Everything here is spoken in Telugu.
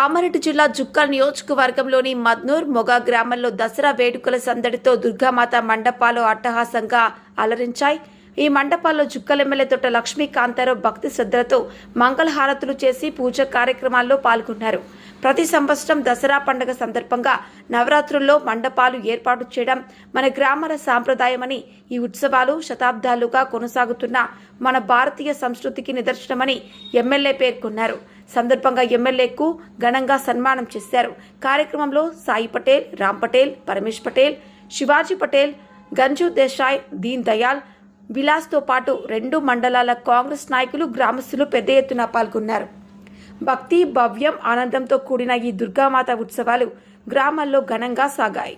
కామారెడ్డి జిల్లా జుక్కల్ నియోజకవర్గంలోని మద్నూర్ మొగ గ్రామంలో దసరా వేడుకల సందడితో దుర్గామాత మండపాలు అట్టహాసంగా అలరించాయి. ఈ మండపాల్లో జుక్కల్ ఎమ్మెల్యే తోట లక్ష్మీకాంతారావు భక్తి శ్రద్ధలతో మంగళహారతులు చేసి పూజ కార్యక్రమాల్లో పాల్గొన్నారు. ప్రతి సంవత్సరం దసరా పండుగ సందర్భంగా నవరాత్రుల్లో మండపాలు ఏర్పాటు చేయడం మన గ్రామాల సాంప్రదాయమని, ఈ ఉత్సవాలు శతాబ్దాలుగా కొనసాగుతున్న మన భారతీయ సంస్కృతికి నిదర్శనమని ఎమ్మెల్యే పేర్కొన్నారు. సందర్భంగా ఎమ్మెల్యేకు ఘనంగా సన్మానం చేశారు. కార్యక్రమంలో సాయి పటేల్, రామ్ పటేల్, పరమేష్ పటేల్, శివాజీ పటేల్, గంజు దేశాయ్, దీన్ దయాల్, విలాస్తో పాటు 2 మండలాల కాంగ్రెస్ నాయకులు, గ్రామస్తులు పెద్ద ఎత్తున పాల్గొన్నారు. భక్తి, భవ్యం, ఆనందంతో కూడిన ఈ దుర్గామాత ఉత్సవాలు గ్రామాల్లో ఘనంగా సాగాయి.